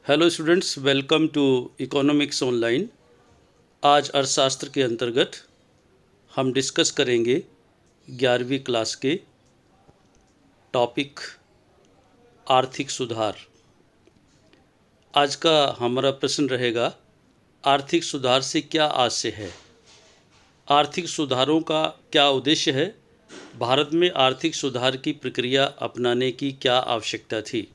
Hello students, welcome to economics online. आज अर्थशास्त्र के अंतर्गत हम डिस्कस करेंगे 11वीं क्लास के टॉपिक आर्थिक सुधार। आज का हमारा प्रश्न रहेगा, आर्थिक सुधार से क्या आशय है, आर्थिक सुधारों का क्या उद्देश्य है, भारत में आर्थिक सुधार की प्रक्रिया अपनाने की क्या आवश्यकता थी।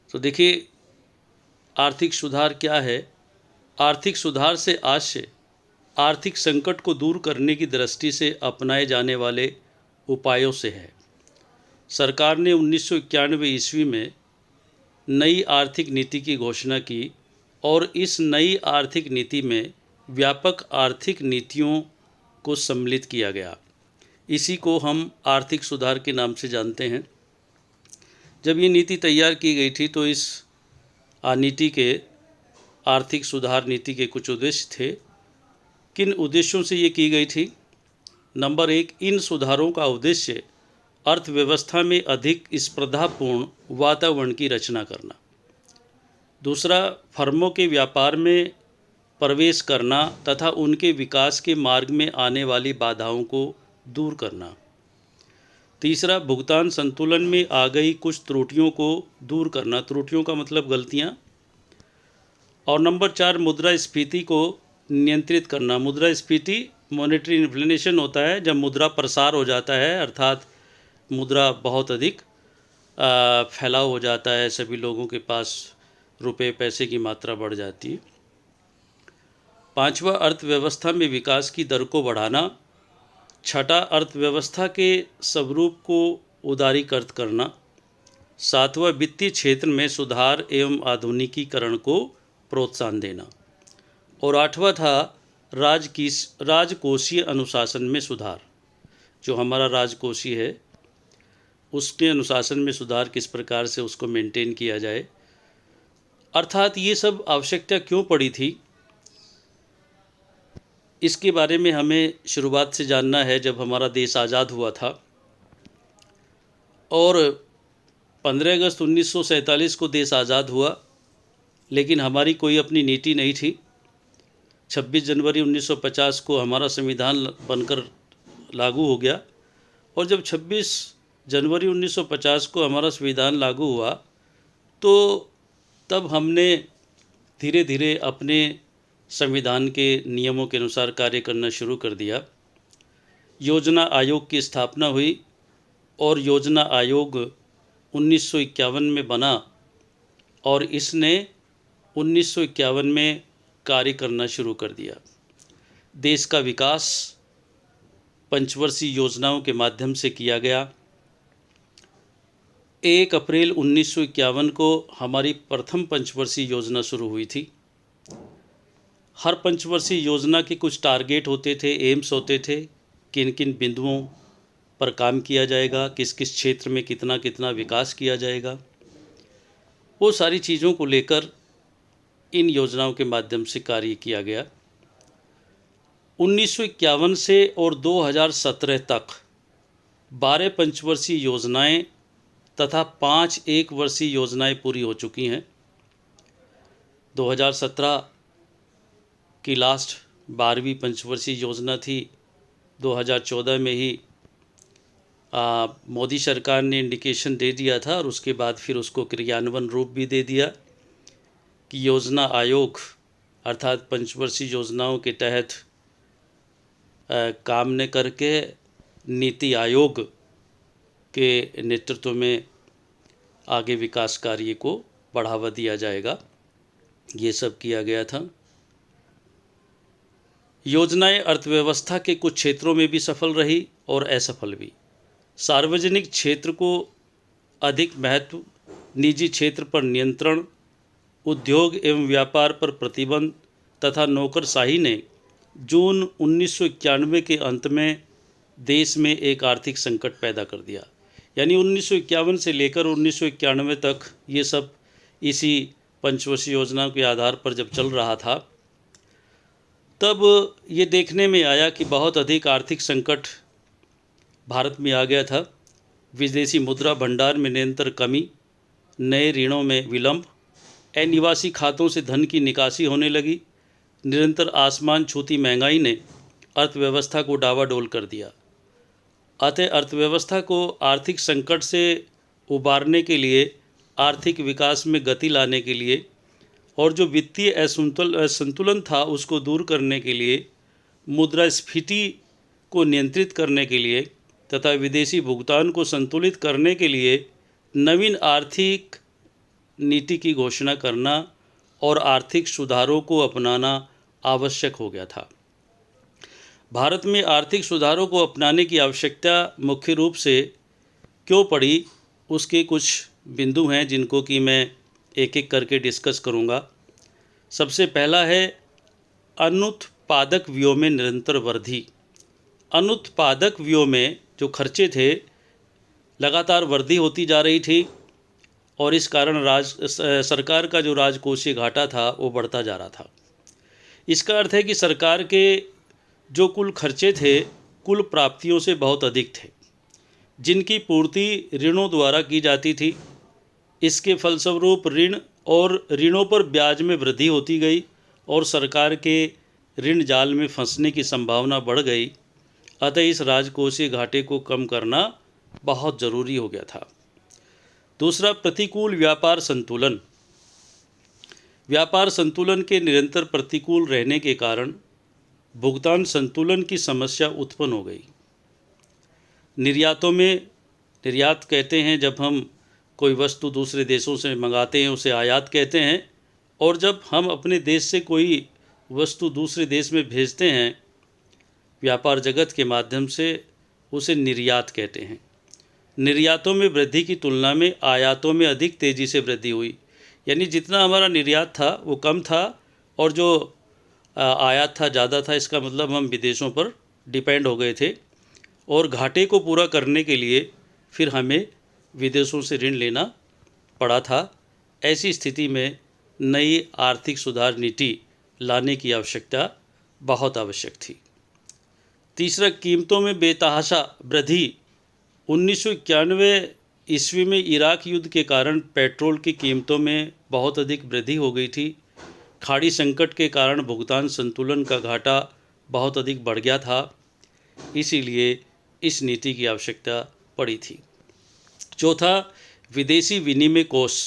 तो देखिए, आर्थिक सुधार क्या है। आर्थिक सुधार से आशय आर्थिक संकट को दूर करने की दृष्टि से अपनाए जाने वाले उपायों से है। सरकार ने 1991 ईस्वी में नई आर्थिक नीति की घोषणा की और इस नई आर्थिक नीति में व्यापक आर्थिक नीतियों को सम्मिलित किया गया। इसी को हम आर्थिक सुधार के नाम से जानते हैं। जब ये नीति तैयार की गई थी तो इस नीति के आर्थिक सुधार नीति के कुछ उद्देश्य थे। किन उद्देश्यों से ये की गई थी? नंबर 1, इन सुधारों का उद्देश्य अर्थव्यवस्था में अधिक स्पर्धापूर्ण वातावरण की रचना करना। दूसरा, फर्मों के व्यापार में प्रवेश करना तथा उनके विकास के मार्ग में आने वाली बाधाओं को दूर करना। तीसरा, भुगतान संतुलन में आ गई कुछ त्रुटियों को दूर करना। त्रुटियों का मतलब गलतियाँ। और नंबर 4, मुद्रास्फीति को नियंत्रित करना। मुद्रास्फीति मॉनेटरी इन्फ्लेशन होता है जब मुद्रा प्रसार हो जाता है, अर्थात मुद्रा बहुत अधिक फैलाव हो जाता है, सभी लोगों के पास रुपए पैसे की मात्रा बढ़ जाती है। पांचवा, अर्थव्यवस्था में विकास की दर को बढ़ाना। छठा, अर्थव्यवस्था के स्वरूप को उदारीकृत करना। सातवां, वित्तीय क्षेत्र में सुधार एवं आधुनिकीकरण को प्रोत्साहन देना। और आठवां था राजकोषीय अनुशासन में सुधार। जो हमारा राजकोषीय है उसके अनुशासन में सुधार, किस प्रकार से उसको मेंटेन किया जाए। अर्थात ये सब आवश्यकता क्यों पड़ी थी, इसके बारे में हमें शुरुआत से जानना है। जब हमारा देश आज़ाद हुआ था और 15 अगस्त 1947 को देश आज़ाद हुआ, लेकिन हमारी कोई अपनी नीति नहीं थी। 26 जनवरी 1950 को हमारा संविधान बनकर लागू हो गया और जब 26 जनवरी 1950 को हमारा संविधान लागू हुआ तो तब हमने धीरे धीरे अपने संविधान के नियमों के अनुसार कार्य करना शुरू कर दिया। योजना आयोग की स्थापना हुई और योजना आयोग 1951 में बना और इसने 1951 में कार्य करना शुरू कर दिया। देश का विकास पंचवर्षीय योजनाओं के माध्यम से किया गया। 1 अप्रैल 1951 को हमारी प्रथम पंचवर्षीय योजना शुरू हुई थी। हर पंचवर्षीय योजना के कुछ टारगेट होते थे, एम्स होते थे, किन किन बिंदुओं पर काम किया जाएगा, किस किस क्षेत्र में कितना कितना विकास किया जाएगा। वो सारी चीज़ों को लेकर इन योजनाओं के माध्यम से कार्य किया गया। 1951 से और 2017 तक 12 पंचवर्षीय योजनाएं तथा 5 एक वर्षीय योजनाएं पूरी हो चुकी हैं। 2017 की लास्ट 12वीं पंचवर्षीय योजना थी। 2014 में ही मोदी सरकार ने इंडिकेशन दे दिया था और उसके बाद फिर उसको क्रियान्वयन रूप भी दे दिया कि योजना आयोग अर्थात पंचवर्षीय योजनाओं के तहत काम न करके नीति आयोग के नेतृत्व में आगे विकास कार्य को बढ़ावा दिया जाएगा। ये सब किया गया था। योजनाएं अर्थव्यवस्था के कुछ क्षेत्रों में भी सफल रही और असफल भी। सार्वजनिक क्षेत्र को अधिक महत्व, निजी क्षेत्र पर नियंत्रण, उद्योग एवं व्यापार पर प्रतिबंध तथा नौकरशाही ने जून 1991 के अंत में देश में एक आर्थिक संकट पैदा कर दिया। यानी 1951 से लेकर 1991 तक ये सब इसी पंचवर्षीय योजना के आधार पर जब चल रहा था, तब ये देखने में आया कि बहुत अधिक आर्थिक संकट भारत में आ गया था। विदेशी मुद्रा भंडार में निरंतर कमी, नए ऋणों में विलंब, अनिवासी खातों से धन की निकासी होने लगी। निरंतर आसमान छूती महंगाई ने अर्थव्यवस्था को डावाडोल कर दिया। अतः अर्थव्यवस्था को आर्थिक संकट से उबारने के लिए, आर्थिक विकास में गति लाने के लिए और जो वित्तीय असंतुलन था उसको दूर करने के लिए, मुद्रास्फीति को नियंत्रित करने के लिए तथा विदेशी भुगतान को संतुलित करने के लिए नवीन आर्थिक नीति की घोषणा करना और आर्थिक सुधारों को अपनाना आवश्यक हो गया था। भारत में आर्थिक सुधारों को अपनाने की आवश्यकता मुख्य रूप से क्यों पड़ी, उसके कुछ बिंदु हैं जिनको कि मैं एक एक करके डिस्कस करूंगा। सबसे पहला है अनुत्पादक व्यय में निरंतर वृद्धि। अनुत्पादक व्यय में जो खर्चे थे लगातार वृद्धि होती जा रही थी और इस कारण सरकार का जो राजकोषीय घाटा था वो बढ़ता जा रहा था। इसका अर्थ है कि सरकार के जो कुल खर्चे थे कुल प्राप्तियों से बहुत अधिक थे, जिनकी पूर्ति ऋणों द्वारा की जाती थी। इसके फलस्वरूप ऋण और ऋणों पर ब्याज में वृद्धि होती गई और सरकार के ऋण जाल में फंसने की संभावना बढ़ गई। अतः इस राजकोषीय घाटे को कम करना बहुत ज़रूरी हो गया था। दूसरा, प्रतिकूल व्यापार संतुलन। व्यापार संतुलन के निरंतर प्रतिकूल रहने के कारण भुगतान संतुलन की समस्या उत्पन्न हो गई। निर्यात कहते हैं जब हम कोई वस्तु दूसरे देशों से मंगाते हैं उसे आयात कहते हैं, और जब हम अपने देश से कोई वस्तु दूसरे देश में भेजते हैं व्यापार जगत के माध्यम से, उसे निर्यात कहते हैं। निर्यातों में वृद्धि की तुलना में आयातों में अधिक तेज़ी से वृद्धि हुई, यानी जितना हमारा निर्यात था वो कम था और जो आयात था ज़्यादा था। इसका मतलब हम विदेशों पर डिपेंड हो गए थे और घाटे को पूरा करने के लिए फिर हमें विदेशों से ऋण लेना पड़ा था। ऐसी स्थिति में नई आर्थिक सुधार नीति लाने की आवश्यकता बहुत आवश्यक थी। तीसरा, कीमतों में बेतहाशा वृद्धि। 1991 ईस्वी में इराक युद्ध के कारण पेट्रोल की कीमतों में बहुत अधिक वृद्धि हो गई थी। खाड़ी संकट के कारण भुगतान संतुलन का घाटा बहुत अधिक बढ़ गया था, इसीलिए इस नीति की आवश्यकता पड़ी थी। चौथा, विदेशी विनिमय कोष।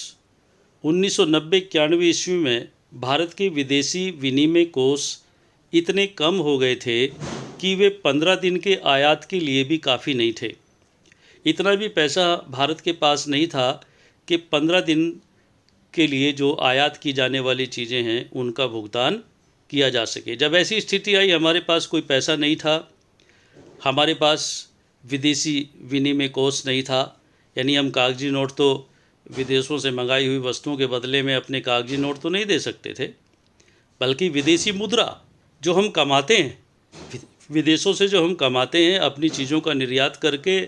1990-91 ईस्वी में भारत के विदेशी विनिमय कोष इतने कम हो गए थे कि वे 15 दिन के आयात के लिए भी काफ़ी नहीं थे। इतना भी पैसा भारत के पास नहीं था कि 15 दिन के लिए जो आयात की जाने वाली चीज़ें हैं उनका भुगतान किया जा सके। जब ऐसी स्थिति आई, हमारे पास कोई पैसा नहीं था, हमारे पास विदेशी विनिमय कोष नहीं था, यानी हम कागजी नोट तो विदेशों से मंगाई हुई वस्तुओं के बदले में अपने कागजी नोट तो नहीं दे सकते थे, बल्कि विदेशी मुद्रा जो हम कमाते हैं, विदेशों से जो हम कमाते हैं अपनी चीज़ों का निर्यात करके,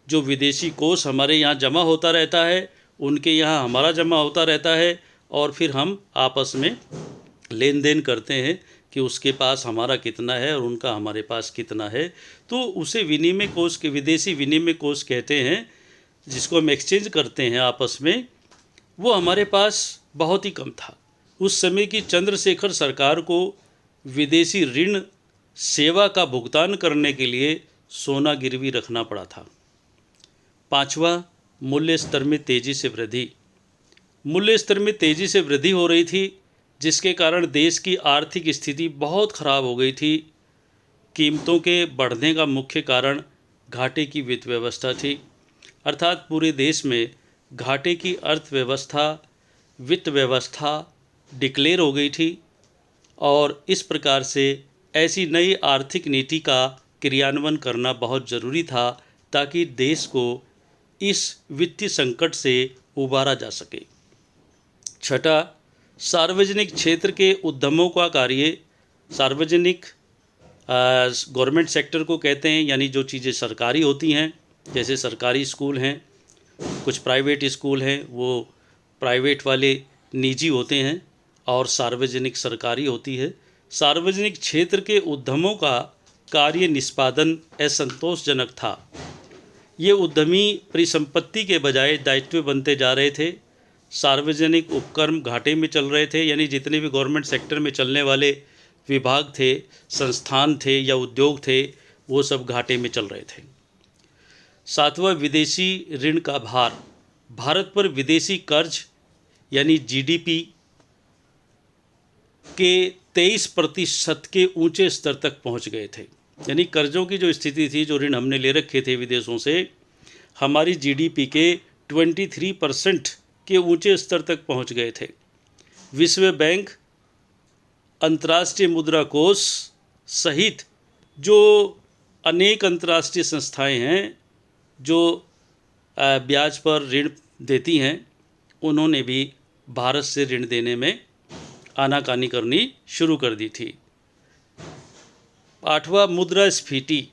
जो विदेशी कोष हमारे यहाँ जमा होता रहता है उनके यहाँ हमारा जमा होता रहता है और फिर हम आपस में लेन देन करते हैं कि उसके पास हमारा कितना है और उनका हमारे पास कितना है। तो उसे विनिमय कोष के विदेशी विनिमय कोष कहते हैं, जिसको हम एक्सचेंज करते हैं आपस में। वो हमारे पास बहुत ही कम था। उस समय की चंद्रशेखर सरकार को विदेशी ऋण सेवा का भुगतान करने के लिए सोना गिरवी रखना पड़ा था। पांचवा, मूल्य स्तर में तेज़ी से वृद्धि। मूल्य स्तर में तेज़ी से वृद्धि हो रही थी, जिसके कारण देश की आर्थिक स्थिति बहुत ख़राब हो गई थी। कीमतों के बढ़ने का मुख्य कारण घाटे की वित्त व्यवस्था थी, अर्थात पूरे देश में घाटे की अर्थव्यवस्था, वित्त व्यवस्था डिक्लेयर हो गई थी और इस प्रकार से ऐसी नई आर्थिक नीति का क्रियान्वयन करना बहुत ज़रूरी था ताकि देश को इस वित्तीय संकट से उबारा जा सके। छठा, सार्वजनिक क्षेत्र के उद्यमों का कार्य। सार्वजनिक गवर्नमेंट सेक्टर को कहते हैं, यानी जो चीज़ें सरकारी होती हैं, जैसे सरकारी स्कूल हैं, कुछ प्राइवेट स्कूल हैं, वो प्राइवेट वाले निजी होते हैं और सार्वजनिक सरकारी होती है। सार्वजनिक क्षेत्र के उद्यमों का कार्य निष्पादन असंतोषजनक था। ये उद्यमी परिसंपत्ति के बजाय दायित्व बनते जा रहे थे। सार्वजनिक उपक्रम घाटे में चल रहे थे, यानी जितने भी गवर्नमेंट सेक्टर में चलने वाले विभाग थे, संस्थान थे या उद्योग थे, वो सब घाटे में चल रहे थे। सातवां, विदेशी ऋण का भार। भारत पर विदेशी कर्ज यानी जीडीपी के 23% के ऊंचे स्तर तक पहुंच गए थे। यानी कर्जों की जो स्थिति थी, जो ऋण हमने ले रखे थे विदेशों से, हमारी जीडीपी के 23% के ऊंचे स्तर तक पहुंच गए थे। विश्व बैंक, अंतर्राष्ट्रीय मुद्रा कोष सहित जो अनेक अंतर्राष्ट्रीय संस्थाएं हैं जो ब्याज पर ऋण देती हैं, उन्होंने भी भारत से ऋण देने में आनाकानी करनी शुरू कर दी थी। आठवां, मुद्रास्फीति,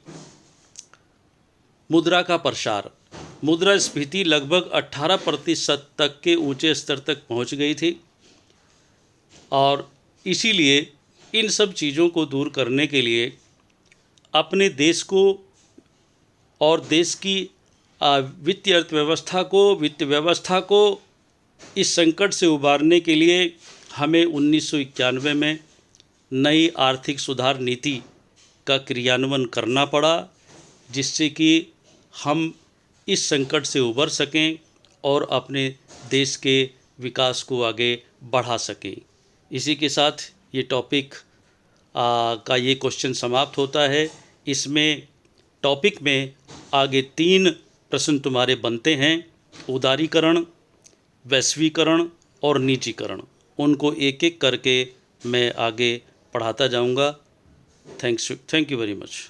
मुद्रा का प्रसार। मुद्रास्फीति लगभग 18% तक के ऊंचे स्तर तक पहुंच गई थी और इसीलिए इन सब चीज़ों को दूर करने के लिए अपने देश को और देश की वित्तीय अर्थव्यवस्था को, वित्त व्यवस्था को इस संकट से उबारने के लिए हमें 1991 में नई आर्थिक सुधार नीति का क्रियान्वयन करना पड़ा, जिससे कि हम इस संकट से उबर सकें और अपने देश के विकास को आगे बढ़ा सकें। इसी के साथ ये टॉपिक का ये क्वेश्चन समाप्त होता है। इसमें टॉपिक में आगे 3 प्रश्न तुम्हारे बनते हैं: उदारीकरण, वैश्वीकरण और निजीकरण। उनको एक एक करके मैं आगे पढ़ाता जाऊंगा। Thank you very much.